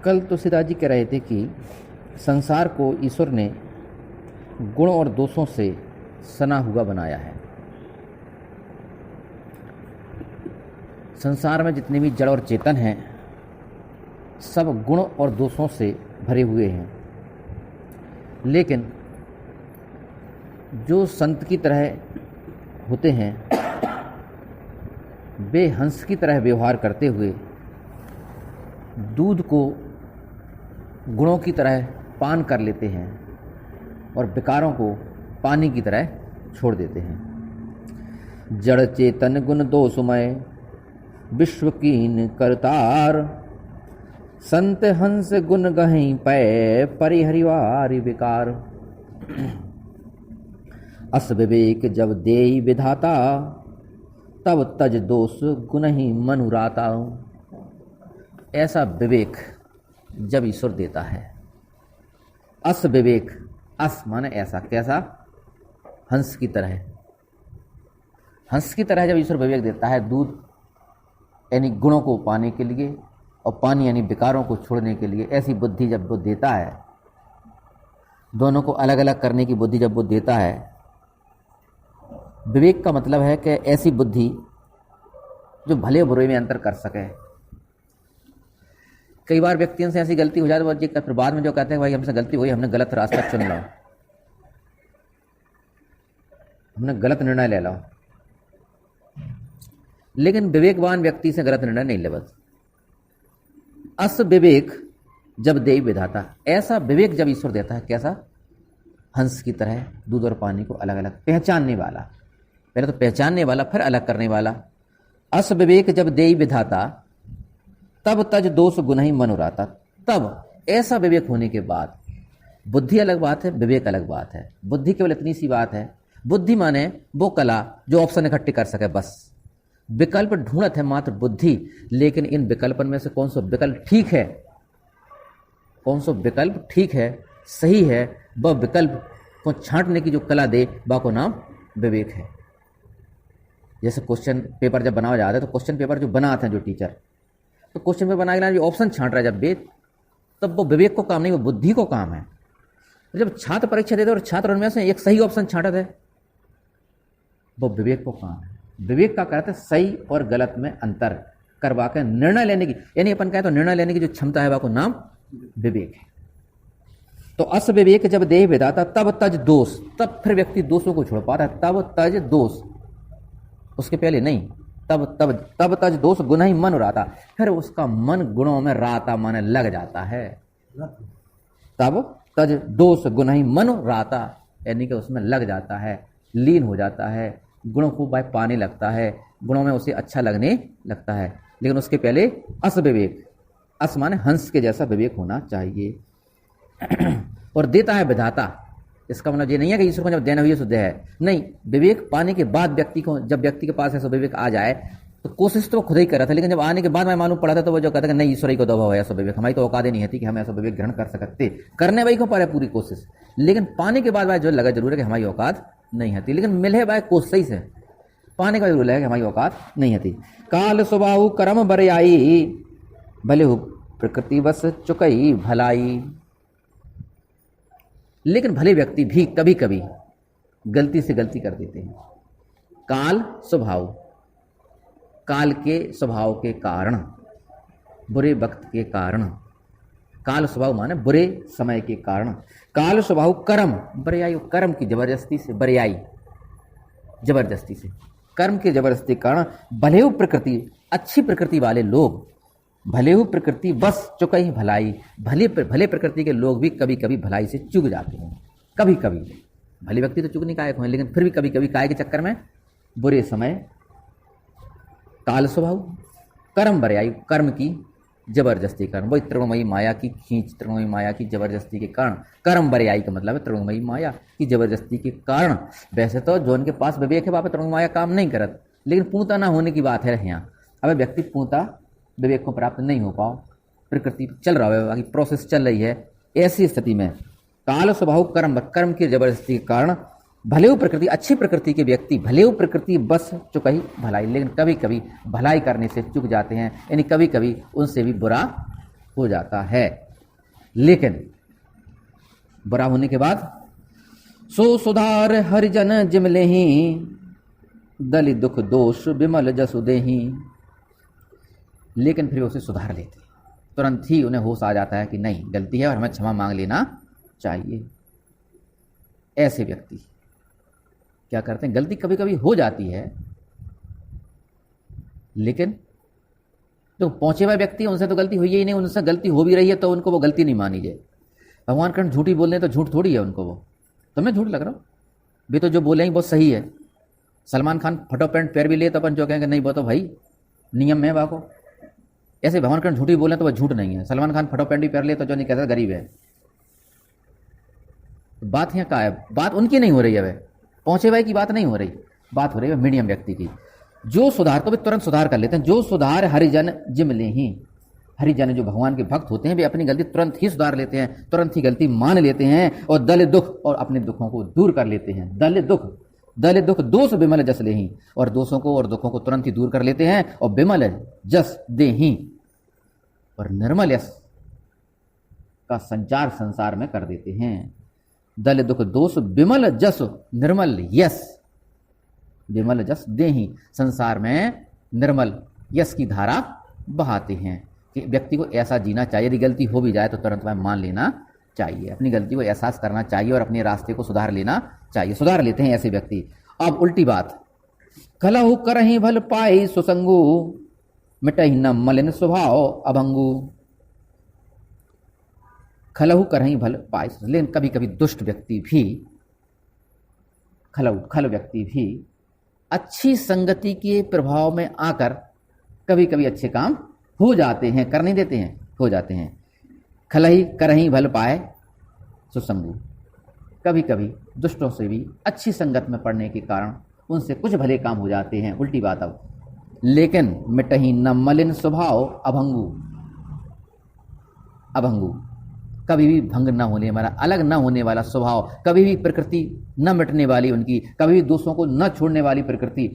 कल तो सीता जी कह रहे थे कि संसार को ईश्वर ने गुण और दोषों से सना हुआ बनाया है। संसार में जितने भी जड़ और चेतन हैं सब गुण और दोषों से भरे हुए हैं, लेकिन जो संत की तरह होते हैं वे हंस की तरह व्यवहार करते हुए दूध को गुणों की तरह पान कर लेते हैं और विकारों को पानी की तरह छोड़ देते हैं। जड़ चेतन गुण दोषमय विश्व कीन करतार, संत हंस गुण गहीं पै परिहरिवारि विकार। अस विवेक जब देई विधाता, तब तज दोष गुण ही मनुराता। ऐसा विवेक जब ईश्वर देता है, अस विवेक, अस माने ऐसा, कैसा? हंस की तरह। हंस की तरह जब ईश्वर विवेक देता है, दूध यानी गुणों को पाने के लिए और पानी यानी विकारों को छोड़ने के लिए, ऐसी बुद्धि जब वो देता है, दोनों को अलग अलग करने की बुद्धि जब वो देता है, विवेक का मतलब है कि ऐसी बुद्धि जो भले बुरे में अंतर कर सके। कई बार व्यक्तियों से ऐसी गलती हो जाती है, फिर बाद में जो कहते हैं भाई हमसे गलती हुई, हमने गलत रास्ता चुन लो, हमने गलत निर्णय ले लो। लेकिन विवेकवान व्यक्ति से गलत निर्णय नहीं लेवत। अस विवेक जब देई विधाता, ऐसा विवेक जब ईश्वर देता है, कैसा? हंस की तरह दूध और पानी को अलग अलग पहचानने वाला। पहले तो पहचानने वाला, फिर अलग करने वाला। अस विवेक जब देई विधाता, तब तज दोष गुण ही मनुराता। तब ऐसा विवेक होने के बाद, बुद्धि अलग बात है, विवेक अलग बात है। बुद्धि केवल इतनी सी बात है, बुद्धि माने वो कला जो ऑप्शन इकट्ठे कर सके, बस। विकल्प ढूंढत है मात्र बुद्धि, लेकिन इन विकल्पन में से कौन सा विकल्प ठीक है, कौन सा विकल्प ठीक है, सही है, वह विकल्प को छांटने की जो कला दे, वह को नाम विवेक है। जैसे क्वेश्चन पेपर जब बनाया जाता है तो क्वेश्चन पेपर जो बनाते हैं जो टीचर, तो क्वेश्चन पेपर बनाने जो ऑप्शन छांट रहा है जब वेद, तब वो विवेक को काम नहीं, वो बुद्धि को काम है। तो जब छात्र परीक्षा देते और छात्र उनमें से एक सही ऑप्शन छांटत है, वो विवेक को काम है। विवेक का कहते हैं सही और गलत में अंतर करवा के निर्णय लेने की, यानी अपन कहें तो निर्णय लेने की जो क्षमता है, वह को नाम विवेक है। तो अस विवेक जब देह विधाता, तब तज दोष, तब फिर व्यक्ति दोषों को छोड़ पाता है। तब तज दोष, उसके पहले नहीं। तब तज दोष गुण ही मन राता, फिर उसका मन गुणों में राता माने लग जाता है। तब तज दोष गुण ही मन राता, यानी कि उसमें लग जाता है, लीन हो जाता है, गुणों को भाई पाने लगता है, गुणों में उसे अच्छा लगने लगता है। लेकिन उसके पहले अस विवेक, अस माने हंस के जैसा विवेक होना चाहिए। और देता है विधाता, इसका मतलब ये नहीं है कि ईश्वर को जब देना हुई शुद्ध है, नहीं। विवेक पाने के बाद व्यक्ति को, जब व्यक्ति के पास ऐसा विवेक आ जाए तो कोशिश तो वो खुद ही कर रहा था, लेकिन जब आने के बाद मैं मालूम पड़ा था तो वो जो कहता है नहीं, ईश्वर ही को दबाव है ऐसा विवेक, हमारी तो औकात ही नहीं थी कि हम ऐसा विवेक ग्रहण कर सकते। करने वही को पर है पूरी कोशिश, लेकिन पाने के बाद भाई जो लगा जरूर है कि हमारी औकात नहीं होती, लेकिन मिले भाई कोशिश से पाने का जरूर लगा कि हमारी औकात नहीं होती। काल स्वभाव कर्म बरियाई, भले हो प्रकृति बस चुकई भलाई। लेकिन भले व्यक्ति भी कभी कभी गलती से गलती कर देते हैं। काल स्वभाव, काल के स्वभाव के कारण, बुरे वक्त के कारण, काल स्वभाव माने बुरे समय के कारण। काल स्वभाव कर्म बरियाई, कर्म की जबरदस्ती से, बरियाई जबरदस्ती से, कर्म की जबरदस्ती के कारण भले हो प्रकृति, अच्छी प्रकृति वाले लोग, भले हो प्रकृति बस चुकई भलाई, भले प्रकृति के लोग भी कभी कभी भलाई से चूक जाते हैं। कभी कभी भले व्यक्ति तो चूकने कायक हैं, लेकिन फिर भी कभी कभी काय के चक्कर में बुरे समय। काल स्वभाव कर्म बरियाई, कर्म की जबरदस्ती कारण, वही त्रिगुणमयी माया की खींच, त्रिगुणमयी माया की जबरदस्ती के कारण। कर्म बरियाई का मतलब है त्रिगुणमयी माया की जबरदस्ती के कारण। वैसे तो जो उनके पास विवेक है वहाँ पर त्रिगुणमयी माया काम नहीं करत, लेकिन पूर्णता ना होने की बात है यहाँ। अब व्यक्ति पूर्णता विवेक को प्राप्त नहीं हो पाओ, प्रकृति चल रहा है, बाकी प्रोसेस चल रही है, ऐसी स्थिति में काल स्वभाव कर्म की जबरदस्ती के कारण भले प्रकृति, अच्छी प्रकृति के व्यक्ति भले प्रकृति बस चुकई भलाई, लेकिन कभी कभी भलाई करने से चूक जाते हैं, यानी कभी कभी उनसे भी बुरा हो जाता है। लेकिन बुरा होने के बाद सो सुधार हरिजन जिमले ही, दलि दुख दोष विमल जसु देही। लेकिन फिर उसे सुधार लेते, तुरंत ही उन्हें होश आ जाता है कि नहीं, गलती है और हमें क्षमा मांग लेना चाहिए। ऐसे व्यक्ति क्या करते हैं, गलती कभी कभी हो जाती है, लेकिन जो पहुंचे हुए व्यक्ति हैं उनसे तो गलती हुई ही नहीं, उनसे गलती हो भी रही है तो उनको वो गलती नहीं मानी जाए। भगवान कर्ण झूठी बोल रहे हैं तो झूठ थोड़ी है उनको, वो तुम्हें झूठ लग रहा हो, भी तो जो बोले हैं बहुत सही है। सलमान खान फटो पैंट पैर भी ले तो अपन जो कहेंगे नहीं वो तो भाई नियम है वाको। ऐसे भगवान कर्ण झूठी बोले तो वह झूठ नहीं है। सलमान खान फटो पैंट भी पैर ले तो जो नहीं कहता गरीब है। तो बात यहाँ का है, बात उनकी नहीं हो रही है, वह पहुंचे हुए की बात नहीं हो रही, बात हो रही है मीडियम व्यक्ति की, जो सुधार को भी तुरंत सुधार कर लेते हैं। जो सुधार हरिजन जिमले ही, हरिजन जो भगवान के भक्त होते हैं वे अपनी गलती तुरंत ही सुधार लेते हैं, तुरंत ही गलती मान लेते हैं और दल दुख और अपने दुखों को दूर कर लेते हैं। दल दुख दोष विमल जस ले ही, और दोषों को और दुखों को तुरंत ही दूर कर लेते हैं और विमल जस दे ही, और निर्मल यश का संचार संसार में कर देते हैं। दल दुख दोष विमल जस निर्मल यश, विमल जस दे ही, संसार में निर्मल यश की धारा बहाते हैं। कि व्यक्ति को ऐसा जीना चाहिए, यदि गलती हो भी जाए तो तुरंत वह मान लेना चाहिए, अपनी गलती को एहसास करना चाहिए और अपने रास्ते को सुधार लेना चाहिए। सुधार लेते हैं ऐसे व्यक्ति। अब उल्टी बात, कलहु करहि भल पाई सुसंगु, मिटहि न मलिन स्वभाव अभंगु। खलहु करहि भल पाई, लेकिन कभी कभी दुष्ट व्यक्ति भी, खल व्यक्ति भी अच्छी संगति के प्रभाव में आकर कभी कभी अच्छे काम हो जाते हैं, कर नहीं देते हैं, हो जाते हैं। खलही करही भल पाए सुसंगु, कभी कभी दुष्टों से भी अच्छी संगत में पड़ने के कारण उनसे कुछ भले काम हो जाते हैं। उल्टी बात अब, लेकिन मिटही न मलिन स्वभाव अभंगु, अभंगु कभी भी भंग न होने वाला, अलग न होने वाला स्वभाव, कभी भी प्रकृति न मिटने वाली उनकी, कभी भी दोषों को न छोड़ने वाली प्रकृति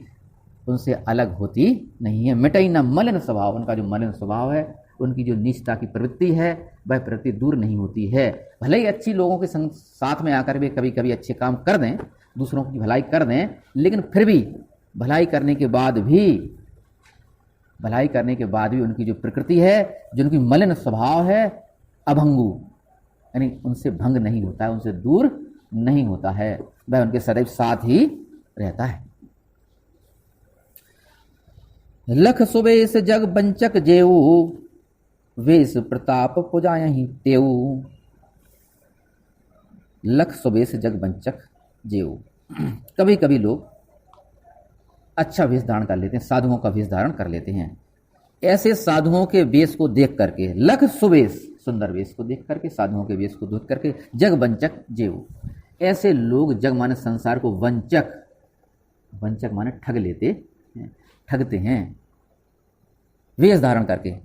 उनसे अलग होती नहीं है। मिटई न मलिन स्वभाव, उनका जो मलिन स्वभाव है, उनकी जो नीचता की प्रवृत्ति है, वह प्रवृत्ति दूर नहीं होती है। भले ही अच्छी लोगों के साथ में आकर भी कभी कभी अच्छे काम कर दें, दूसरों की भलाई कर दें, लेकिन फिर भी भलाई करने के बाद भी उनकी जो प्रकृति है, जो उनकी मलिन स्वभाव है, अभंगु, यानी उनसे भंग नहीं होता है, उनसे दूर नहीं होता है, वह उनके सदैव साथ ही रहता है। लख सुबेश जग बंचक जेऊ, वेश प्रताप पुजायहि तेऊ। लख सुबेश जग बंचक जेऊ, कभी कभी लोग अच्छा वेश धारण कर लेते हैं, साधुओं का वेश धारण कर लेते हैं। ऐसे साधुओं के वेश को देख करके, लख सुबेश सुंदर वेश को देख करके, साधुओं के वेश को देख करके, जग बंचक जेऊ, ऐसे लोग, जग माने संसार को, वंचक, वंचक माने ठग लेते हैं, ठगते हैं, वेश धारण करके,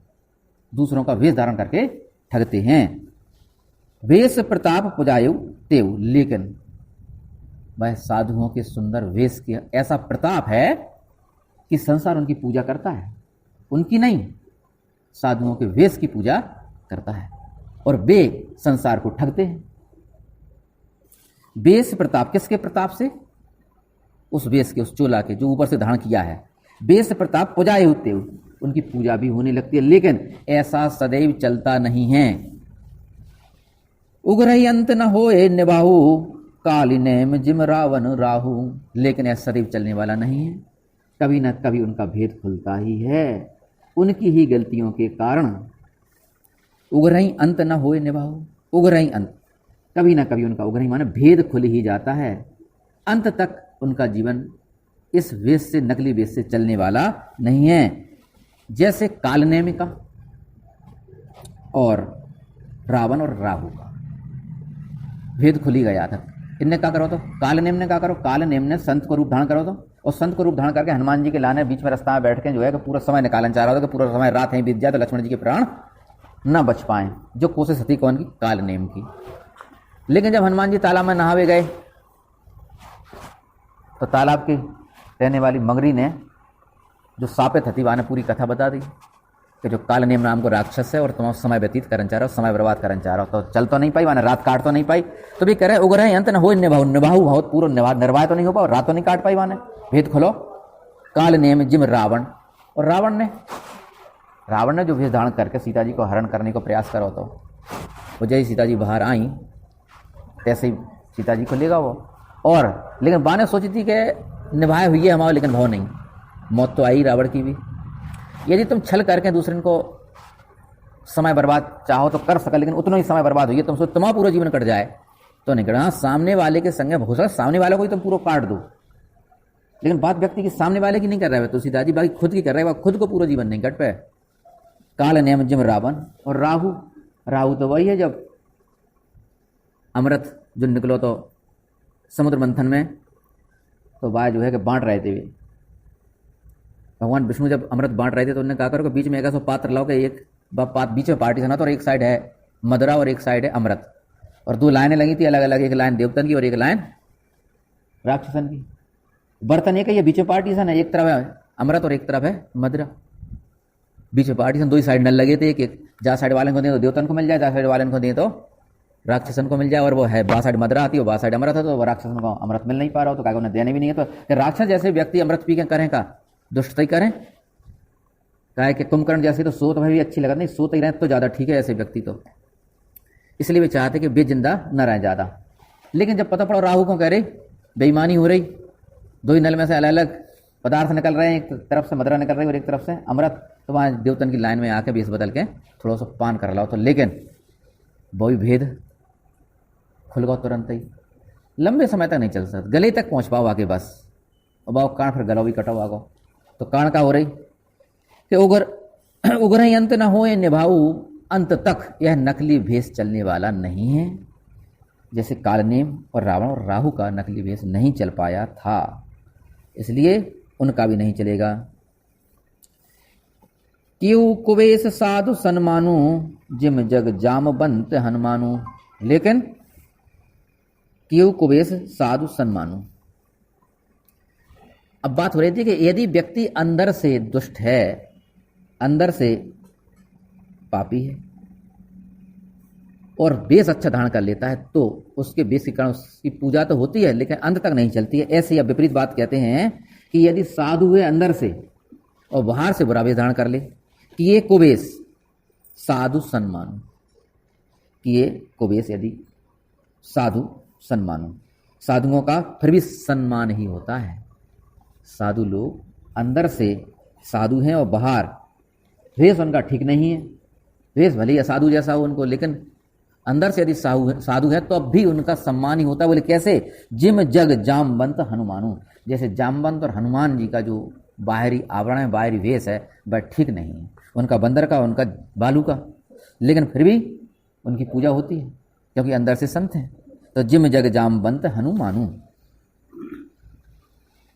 दूसरों का वेश धारण करके ठगते हैं। वेश प्रताप पुजायु तेऊ, लेकिन वह साधुओं के सुंदर वेश के ऐसा प्रताप है कि संसार उनकी पूजा करता है, उनकी नहीं, साधुओं के वेश की पूजा करता है, और वे संसार को ठगते हैं। वेश प्रताप, किसके प्रताप से? उस वेश के, उस चोला के जो ऊपर से धारण किया है। वेश प्रताप पुजाए होते, उनकी पूजा भी होने लगती है, लेकिन ऐसा सदैव चलता नहीं है। उग्रही अंत न होए निभाहु, काली नेम जिम रावण राहु, लेकिन ऐसा सदैव चलने वाला नहीं है, कभी न कभी उनका भेद खुलता ही है, उनकी ही गलतियों के कारण। उग्रही अंत न होए निभाहु, उग्रही अंत, कभी ना कभी उनका, उग्रही माने भेद खुल ही जाता है, अंत तक उनका जीवन इस वेश से, नकली वेश से चलने वाला नहीं है। जैसे कालनेमिका और रावण और राहु का भेद खुल ही गया था। इनने क्या करो तो, कालनेम ने क्या करो, कालनेम ने संत को रूप धारण करो तो, और संत को रूप धारण करके हनुमान जी के लाने बीच में रास्ता में बैठ के जो है कि पूरा समय निकालना चाह रहा था कि पूरा समय रात ही बीत जाए तो लक्ष्मण जी के प्राण न बच पाए, जो कोशिश थी कौन की, कालनेम की। लेकिन जब हनुमान जी तालाब में नहावे गए तो तालाब की रहने वाली मगरी ने, जो सापित हथीवा ने पूरी कथा बता दी कि जो काल नेम नाम को राक्षस है और तुम समय व्यतीत करना चाह रहे हो, समय बर्बाद करना चाह रहे हो, तो चल तो नहीं पाई, माने रात काट तो नहीं पाई, तो भी कह रहे उग्र अंत न हो निभाऊ निभाऊ बहुत पूरा निर्वाह तो नहीं हो पाओ, रात तो नहीं काट पाई, माने भेद खोलो। काल नेम जिम रावण, और रावण ने जो भेष धारण करके सीता जी को हरण करने को प्रयास करो, तो वो जैसे सीता जी बाहर आई तैसे ही सीता जी को लेगा वो। और लेकिन बाने सोची थी कि निभाए हुई है हमारा, लेकिन भाव नहीं, मौत तो आई रावण की भी। यदि तुम छल करके दूसरे को समय बर्बाद चाहो तो कर सका, लेकिन उतना ही समय बर्बाद हुई है, तुमसे तुम्हारा पूरा जीवन कट जाए तो नहीं कटा। हाँ, सामने वाले के संग हो सकता सामने वाले को ही तुम पूरा काट दो, लेकिन बात व्यक्ति की सामने वाले की नहीं कर रहे हो तो सीताजी बाकी खुद की कर रहे हो, खुद को पूरा जीवन नहीं कट पाए। काल नेम जिम रावण, और राहु तो वही है जब अमृत जो निकलो तो समुद्र मंथन में, तो वह जो है कि बांट रहे थे, भगवान विष्णु जब अमृत बांट रहे थे तो उन्होंने कहा करो कि बीच में एक ऐसा पात्र लाओ कि एक बीच में पार्टीशन था और एक साइड है मदरा और एक साइड है अमृत, और दो लाइनें लगी थी अलग अलग, एक लाइन देवतन की और एक लाइन राक्षसन की। बर्तन एक है, ये बीच में पार्टीशन है, एक तरफ है अमृत और एक तरफ है मदरा, बीच में पार्टीशन, दो ही साइड नल लगे थे, एक जहाँ साइड वाले को दें तो देवतन को मिल जाए, जहाँ साइड वाले को दें तो राक्षसन को मिल जाए, और वो है बा साइड मदरा आती है, बा साइड अमृत है, तो राक्षसन को अमृत मिल नहीं पा रहा हो, तो क्या उन्हें देने भी नहीं है, तो राक्षस जैसे व्यक्ति अमृत पी के करें का दुष्टता ही करें, कहा कि कुंभकर्ण जैसे तो सोत में भी अच्छी लगा, नहीं सोते ही रहे तो ज़्यादा ठीक है ऐसे व्यक्ति, तो इसलिए वे चाहते कि वे जिंदा न रहे ज़्यादा। लेकिन जब पता पड़ा राहु को कह रही बेईमानी हो रही, दो ही नल में से अलग अलग पदार्थ निकल रहे हैं, एक तरफ से मदरा निकल रही है और एक तरफ से अमृत, तो वहाँ देवतन की लाइन में आके बीस बदल के थोड़ा सा पान कर लाओ, तो लेकिन वही भेद खुल गया तुरंत ही, लंबे समय तक नहीं चल सकता, गले तक पहुँच पाओ आके बस, और बाओ कान फिर गला भी कटाओ आगो, तो कान का हो रही कि उग्र ही अंत न हो निभाऊ अंत तक, यह नकली भेष चलने वाला नहीं है, जैसे कालनेम और रावण और राहु का नकली भेष नहीं चल पाया था, इसलिए उनका भी नहीं चलेगा। क्यों कुबेश साधु सन्मानु, जिम जग जामबंत हनुमानु, लेकिन क्यों कुबेश साधु सन्मानु। अब बात हो रही थी कि यदि व्यक्ति अंदर से दुष्ट है, अंदर से पापी है और बेस अच्छा धारण कर लेता है, तो उसके बेस के कारण उसकी पूजा तो होती है लेकिन अंत तक नहीं चलती है। ऐसे ही विपरीत बात कहते हैं कि यदि साधु है अंदर से और बाहर से बुरा बेस धारण कर ले, कि ये कुबेश साधु सन्मानु, कि ये कुबेश यदि साधु सन्मानु, साधुओं का फिर भी सम्मान ही होता है। साधु लोग अंदर से साधु हैं और बाहर वेश उनका ठीक नहीं है, वेश भले ही असाधु जैसा हो उनको, लेकिन अंदर से यदि साधु है तो अब भी उनका सम्मान ही होता है। बोले कैसे? जिम जग जामवंत हनुमानु, जैसे जामवंत और हनुमान जी का जो बाहरी आवरण है, बाहरी वेश है, वह ठीक नहीं है, उनका बंदर का, उनका बालू का, लेकिन फिर भी उनकी पूजा होती है क्योंकि अंदर से संत हैं। तो जिम जग जामवंत हनुमानु।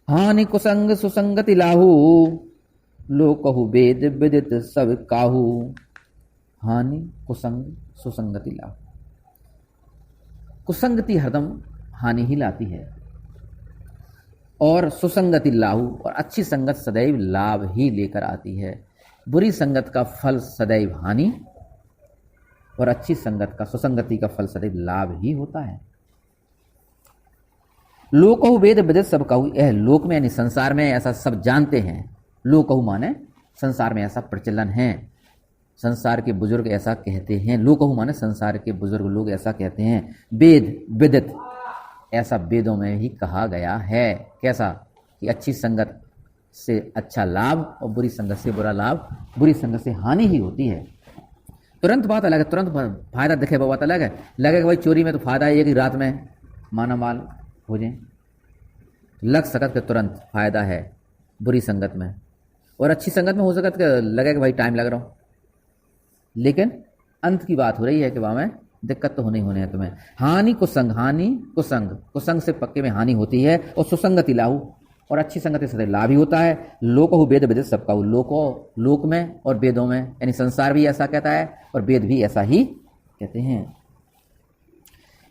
हानि कुसंग सुसंगति लाहू, लोक कहु वेद विदित सब काहू। हानि कुसंग सुसंगति लाहू, कुसंगति हरदम हानि ही लाती है और सुसंगति लाहू, और अच्छी संगत सदैव लाभ ही लेकर आती है। बुरी संगत का फल सदैव हानि और अच्छी संगत का, सुसंगति का फल सदैव लाभ ही होता है। लोकहु वेद विदित सब कहू, यह लोक में यानी संसार में ऐसा सब जानते हैं। लोकहु माने संसार में ऐसा प्रचलन है, संसार के बुजुर्ग ऐसा कहते हैं। लोकहु माने संसार के बुजुर्ग लोग ऐसा कहते हैं। वेद विदित, ऐसा वेदों में ही कहा गया है। कैसा? कि अच्छी संगत से अच्छा लाभ और बुरी संगत से बुरा लाभ, बुरी संगत से हानि ही होती है। तुरंत बात अलग है, तुरंत फायदा दिखे वो बात अलग है। लगे कि भाई चोरी में तो फायदा है कि रात में माना माल हो जाए, लग सकत के तुरंत फायदा है बुरी संगत में, और अच्छी संगत में हो सकत के लगे कि भाई टाइम लग रहा हो, लेकिन अंत की बात हो रही है कि वहां में दिक्कत तो होने है तुम्हें। हानि कुसंग, हानि कुसंग, कुसंग से पक्के में हानि होती है, और सुसंगति लाहू, और अच्छी संगति से लाभ ही होता है। लोको वेद विदित सबका, लोक में और वेदों में, यानी संसार भी ऐसा कहता है और वेद भी ऐसा ही कहते हैं।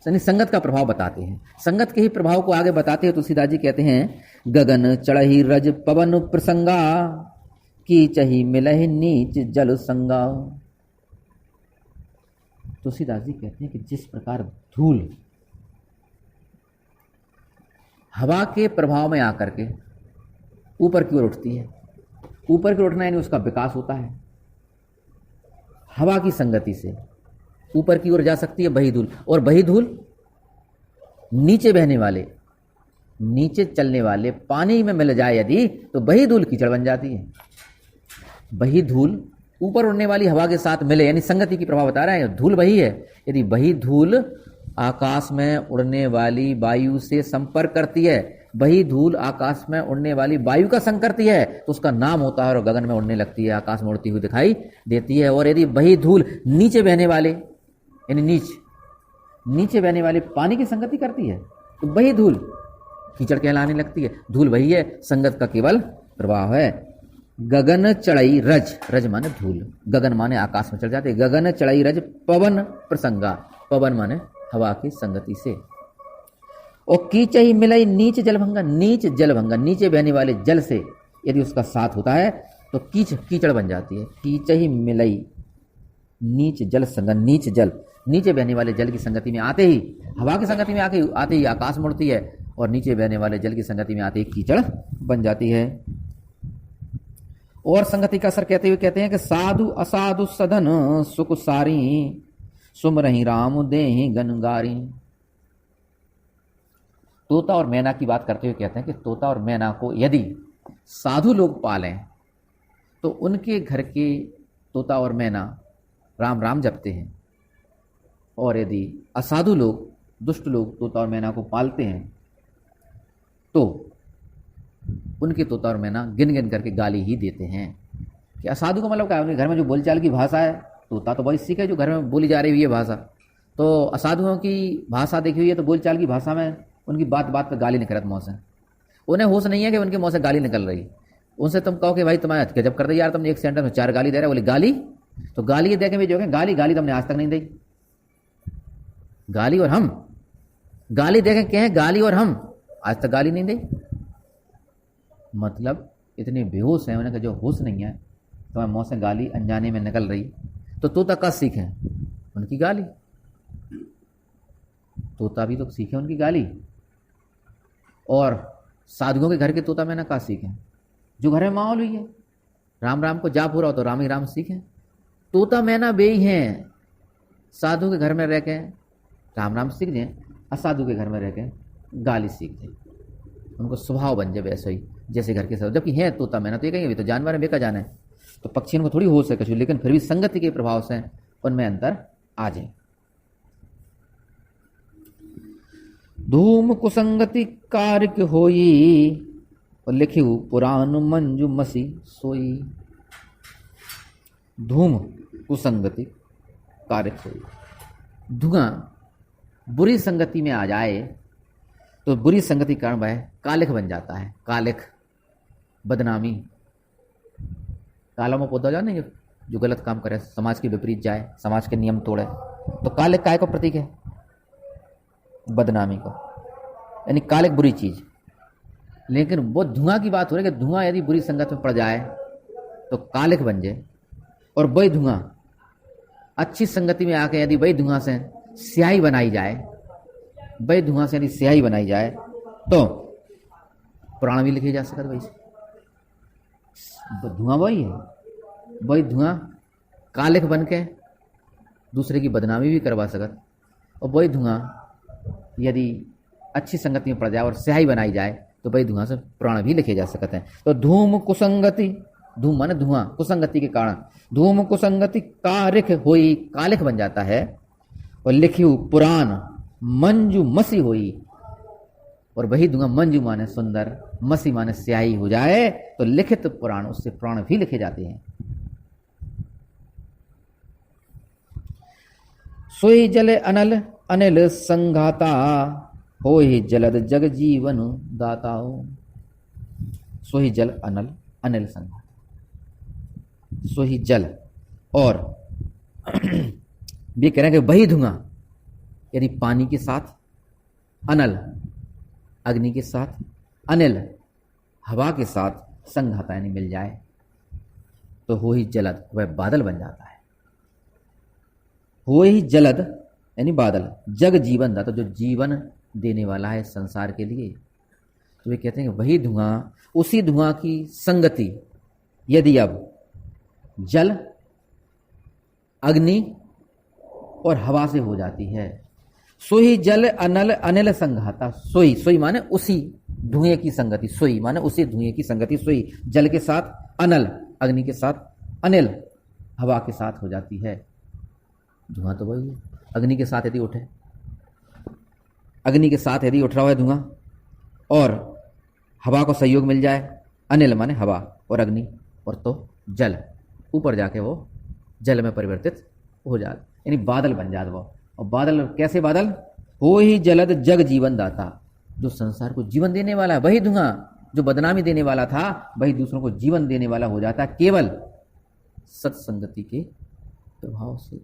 यानी संगत का प्रभाव बताते हैं, संगत के ही प्रभाव को आगे बताते हैं। तुलसीदास जी कहते हैं, गगन चढ़ही रज पवन प्रसंगा, कीचहि मिलहि नीच जल संगाओ। तुलसीदास जी कहते हैं कि जिस प्रकार धूल हवा के प्रभाव में आकर के ऊपर की ओर उठती है, ऊपर की ओर उठना यानी उसका विकास होता है, हवा की संगति से ऊपर की ओर जा सकती है वही धूल, और वही धूल नीचे बहने वाले, नीचे चलने वाले पानी में मिल जाए यदि, तो वही धूल कीचड़ बन जाती है। वही धूल ऊपर उड़ने वाली हवा के साथ मिले, यानी संगति की प्रभाव बता रहा है, धूल वही है। यदि वही धूल आकाश में उड़ने वाली वायु से संपर्क करती है, वही धूल आकाश में उड़ने वाली वायु का संग करती है, तो उसका नाम होता है और गगन में उड़ने लगती है, आकाश में उड़ती हुई दिखाई देती है। और यदि वही धूल नीचे बहने वाले, यानी नीचे बहने वाले पानी की संगति करती है, तो वही धूल कीचड़ कहलाने लगती है। धूल वही है, संगत का केवल प्रभाव है। गगन चढ़ई रज, रज माने धूल, गगन माने आकाश में चढ़ जाते, गगन चढ़ई रज पवन प्रसंगा, पवन माने हवा की संगति से। और कीचहि मिलई नीच जलभंगा, नीच जलभंगा, नीचे बहने वाले जल से यदि उसका साथ होता है तो कीचड़ बन जाती है। कीचहि मिलई नीच जल संगा, नीच जल, नीचे बहने वाले जल की संगति में आते ही, हवा की संगति में आते ही आकाश में उड़ती है, और नीचे बहने वाले जल की संगति में आते ही कीचड़ बन जाती है। और संगति का असर कहते हुए कहते हैं कि साधु असाधु सदन सुख सारी, सुमरहि राम देहि गनगारी। तोता और मैना की बात करते हुए कहते हैं कि तोता और मैना को यदि साधु लोग पालें तो उनके घर के तोता और मैना राम राम जपते हैं, और यदि असाधु लोग, दुष्ट लोग तोता और मैना को पालते हैं तो उनके तोता और मैना गिन गिन करके गाली ही देते हैं। कि असाधु का मतलब क्या है? उनके घर में जो बोलचाल की भाषा है, तोता तो वही सीखे जो घर में बोली जा रही हुई है भाषा, तो असाधुओं की भाषा देखी हुई है, तो बोलचाल की भाषा में उनकी बात बात पर गाली निकलत मुँह से। उन्हें होश नहीं है कि उनके मुँह से गाली निकल रही। उनसे तुम कहो कि भाई तुम्हारे गजब कर दे यार, तुमने एक सेंटेंस में 4 गाली दे रहे, बोले गाली, तो गाली देखे भी जो है गाली, गाली तुमने आज तक नहीं दी। गाली और हम, गाली देखें क्या है, गाली और हम आज तक गाली नहीं दी। मतलब इतने बेहोश हैं उन्हें, जो होश नहीं है, तो मुँह से गाली अनजाने में निकल रही, तो तोता का सीखें उनकी गाली, तोता भी तो सीखे उनकी गाली। और साधुओं के घर के तोता मैंने का सीखें, जो घर में माहौल हुई है, राम राम को जाप हो रहा हो तो राम ही राम सीखें। तोता मैना बेई हैं, साधु के घर में रह के राम राम सीख दें, असाधु के घर में रह के गाली सीख दें, उनको स्वभाव बन जाए वैसे ही जैसे घर के साधु। जबकि है तोता मैना तो ये कहेंगे तो जानवर है, बेका जाना है, तो पक्षियों को थोड़ी हो सके, लेकिन फिर भी संगति के प्रभाव से उनमें अंतर आ जाए। धूम कुसंगति कार्य होई, और लिखियो पुराण मंजू मसी सोई। धूम कुसंगति कार्य होई, धुआं बुरी संगति में आ जाए तो बुरी संगति कारण वह कालिख बन जाता है। कालिख बदनामी, काला में पौधा जाने जो गलत काम करे, समाज के विपरीत जाए, समाज के नियम तोड़े, तो कालिख काय का प्रतीक है? बदनामी का, यानी कालिख बुरी चीज। लेकिन वो धुआं की बात हो रही है कि धुआं यदि बुरी संगत में पड़ जाए तो कालिख बन जाए, और वही धुआं अच्छी संगति में आके यदि वही धुआं से स्याही बनाई जाए, वही धुआं से यदि स्याही बनाई जाए तो पुराण भी लिखे जा सकते। वही धुआं वही है, वही धुआं कालिख बन के दूसरे की बदनामी भी करवा सकत, और वही धुआं यदि अच्छी संगति में पड़ जाए और स्याही बनाई जाए तो वही धुआं से पुराण भी लिखे जा सकते हैं। तो धूम कुसंगति, धूम माने धुआं, कुसंगति के कारण, धूम कुसंगति कारिख होई, कालिख बन जाता है। और लिखियो पुराण मंजू मसी होई, और वही धुआं मंजू माने सुंदर, मसी माने स्याही हो जाए तो लिखित पुराण, उससे पुराण भी लिखे जाते हैं। सोई जले अनल अनिल संघाता, होई जलद जग जीवन दाता। सोही जल अनल अनिल संघाता, सोही जल, और भी कह रहे हैं कि वही धुआं यदि पानी के साथ, अनल अग्नि के साथ, अनिल हवा के साथ संघाता यानी मिल जाए तो हो ही जलद, वह बादल बन जाता है। हो ही जलद यानी बादल, जग जीवन दाता, जो जीवन देने वाला है संसार के लिए। तो वे कहते हैं कि वही धुआं, उसी धुआं की संगति यदि अब जल, अग्नि और हवा से हो जाती है, सोई जल अनल अनिल संघाता। सोई, सोई माने उसी धुएं की संगति, सोई माने उसी धुएं की संगति, सोई जल के साथ, अनल अग्नि के साथ, अनिल हवा के साथ हो जाती है। धुआं तो वही है। अग्नि के साथ यदि उठे, अग्नि के साथ यदि उठ रहा है धुआं और हवा को सहयोग मिल जाए, अनिल माने हवा और अग्नि, और तो जल, ऊपर जाके वो जल में परिवर्तित हो जाता, यानी बादल बन जाता वो। और बादल कैसे बादल? हो ही जलद जग जीवन दाता, जो संसार को जीवन देने वाला है। वही धुआं जो बदनामी देने वाला था, वही दूसरों को जीवन देने वाला हो जाता है, केवल सत्संगति के प्रभाव से।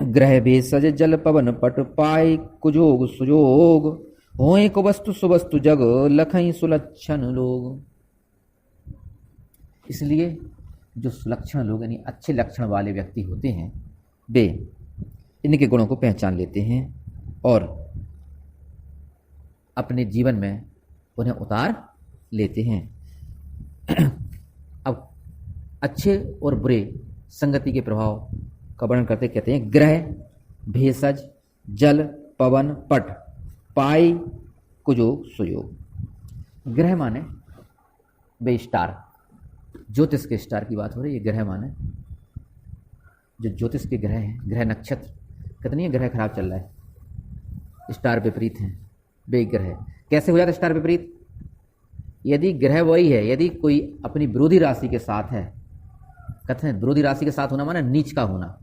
ग्रह भेषज जल पवन पट, पाई कुजोग सुजोग, होए को वस्तु सुवस्तु जग, लखई सुलक्षण लोग। इसलिए जो सुलक्षण लोग यानी अच्छे लक्षण वाले व्यक्ति होते हैं, वे इनके गुणों को पहचान लेते हैं और अपने जीवन में उन्हें उतार लेते हैं। अब अच्छे और बुरे संगति के प्रभाव का वर्णन करते कहते हैं, ग्रह भेषज जल पवन पट, पाई कुजोग सुयोग। ग्रह माने वे स्टार, ज्योतिष के स्टार की बात हो रही है। ग्रह माने जो ज्योतिष के ग्रह हैं, ग्रह नक्षत्र, कितनी ग्रह खराब चल रहा है, स्टार विपरीत हैं, वे ग्रह कैसे हो जाता है स्टार विपरीत? यदि ग्रह वही है, यदि कोई अपनी विरोधी राशि के साथ है, कहते हैं विरोधी राशि के साथ होना माने नीच का होना,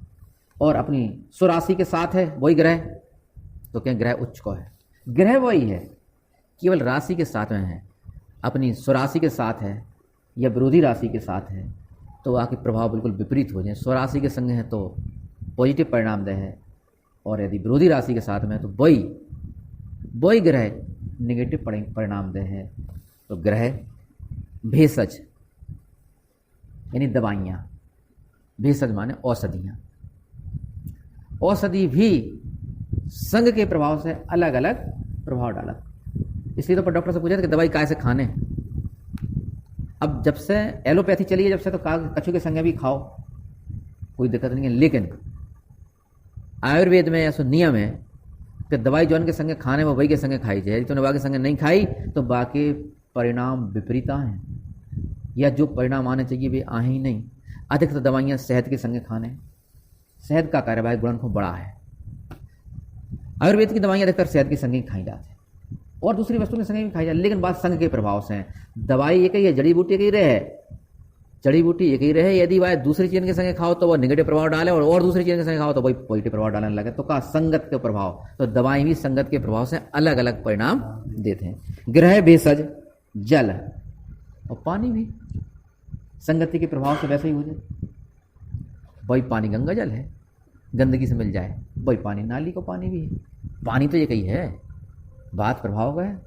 और अपनी स्वराशि के साथ है वही ग्रह, तो क्या ग्रह उच्च को है। ग्रह वही है, केवल राशि के साथ में है, अपनी स्वराशि के साथ है या विरोधी राशि के साथ है, तो आके प्रभाव बिल्कुल विपरीत हो जाए। स्वराशि के संग है तो पॉजिटिव परिणाम दे है, और यदि विरोधी राशि के साथ में है तो वही ग्रह नेगेटिव परिणाम दे है। तो ग्रह भेषज यानी दवाइयाँ, भेषज माने औषधियाँ। औषधि भी संग के प्रभाव से अलग अलग प्रभाव डाला, इसलिए तो डॉक्टर से पूछा था कि दवाई कैसे खाने। अब जब से एलोपैथी चली है, जब से तो कछुए के संग भी खाओ, कोई दिक्कत नहीं है, लेकिन आयुर्वेद में ऐसा नियम है कि दवाई जो उनके संगे खाने वो वही के संगे खाई जाए। यदि तुमने बाकी संगे नहीं खाई तो बाकी परिणाम विपरीत हैं, या जो परिणाम आने चाहिए वे आ ही नहीं। अधिकतर दवाइयाँ शहद के संगे खाने, शहद का कार्यवाही गुण खूब बड़ा है। आयुर्वेद की दवाइयाँ अधिकतर शहद के संगे खाई जाती है, और दूसरी वस्तु के संगे भी खाई जाती है, लेकिन बात संग के प्रभाव से है। दवाई एक ही है, जड़ी बूटी एक ही रहे, जड़ी बूटी एक ही रहे, यदि वह दूसरी चीज के संगे खाओ तो वह नेगेटिव प्रभाव डाले, और दूसरी चीज के संगे खाओ तो वही पॉजिटिव प्रभाव डालने लगे। तो कहा संगत के प्रभाव, तो दवाई भी संगत के प्रभाव से अलग अलग परिणाम देते हैं। ग्रह भेषज जल और पानी भी संगति के प्रभाव से वैसे ही हो जाए। वही पानी गंगा जल है, गंदगी से मिल जाए, वही पानी नाली को पानी भी है। पानी तो ये कही है, बात प्रभाव का है,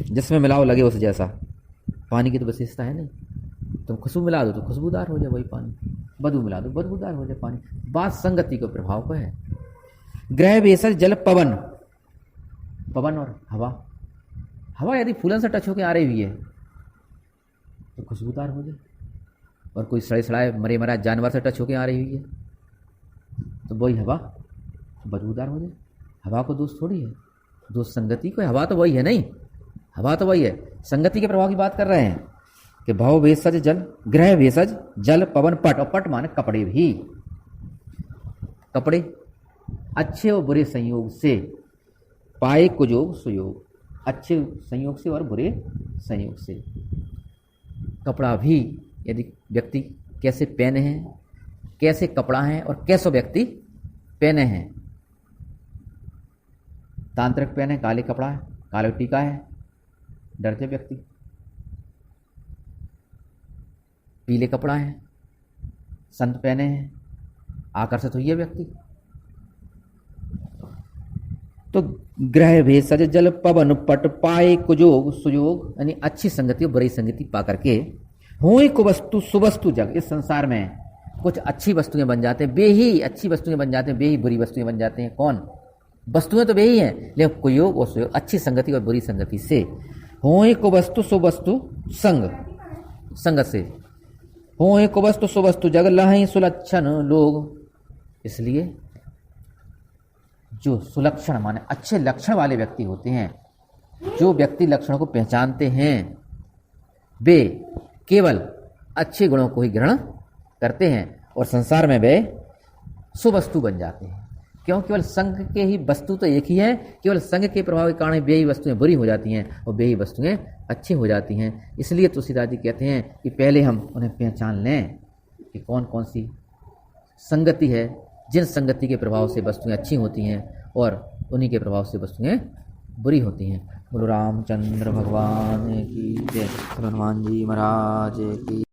जिसमें मिलाओ लगे उस जैसा। पानी की तो विशेषता है नहीं, तुम खुशबू मिला दो तो खुशबूदार हो जाए वही पानी, बदबू मिला दो बदबूदार हो जाए पानी। बात संगति के प्रभाव का है। ग्रह भेषज जल पवन, पवन और हवा, हवा यदि फूलन से टच होकर आ रही हुई है तो खुशबूदार हो जाए, और कोई सड़े सड़ाए मरे मरा जानवर से टच होकर आ रही हुई है तो वही हवा बदबूदार हो जाए। हवा को दोष थोड़ी है, दोष संगति को है। हवा तो वही है, नहीं हवा तो वही है, संगति के प्रभाव की बात कर रहे हैं कि भाव भेषज जल, ग्रह भेषज जल पवन पट, और पट माने कपड़े भी। कपड़े अच्छे और बुरे संयोग से, पाए कुजोग सुयोग, अच्छे संयोग से और बुरे संयोग से। कपड़ा भी यदि व्यक्ति कैसे पहने हैं, कैसे कपड़ा है और कैसे व्यक्ति पहने हैं। तांत्रिक पहने काले कपड़ा है, काले टीका है, डरते व्यक्ति। पीले कपड़ा है, संत पहने हैं, आकर्षित हुई है व्यक्ति। तो ग्रह भेषज जल पवन पट पाए कुजोग सुयोग, यानी अच्छी संगति और बुरी संगति पा करके हुई कुवस्तु सुवस्तु जग, इस संसार में कुछ अच्छी वस्तुएं बन जाते हैं, वे ही अच्छी वस्तुएं बन जाते हैं, वे ही बुरी वस्तुएं बन जाते हैं। कौन? वस्तुएं तो वे ही हैं, लेकिन कुयोग और सुयोग, अच्छी संगति और बुरी संगति से। हुई कुवस्तु सुवस्तु संग, संगत से। हुई कुवस्तु सुवस्तु जग लहई सुलक्षण लोग, इसलिए जो सुलक्षण माने अच्छे लक्षण वाले व्यक्ति होते हैं, जो व्यक्ति लक्षणों को पहचानते हैं, वे केवल अच्छे गुणों को ही ग्रहण करते हैं और संसार में वे सुवस्तु बन जाते हैं। क्यों? केवल संग के ही वस्तु तो एक ही है, केवल संग के प्रभाव के कारण वे ही वस्तुएं बुरी हो जाती हैं और वे ही वस्तुएं अच्छी हो जाती हैं। इसलिए तुलसीदास जी कहते हैं कि पहले हम उन्हें पहचान लें कि कौन कौन सी संगति है, जिन संगति के प्रभाव से वस्तुएं अच्छी होती हैं और उन्हीं के प्रभाव से वस्तुएं बुरी होती हैं। बोलो रामचंद्र भगवान की जय, हनुमान जी महाराज की।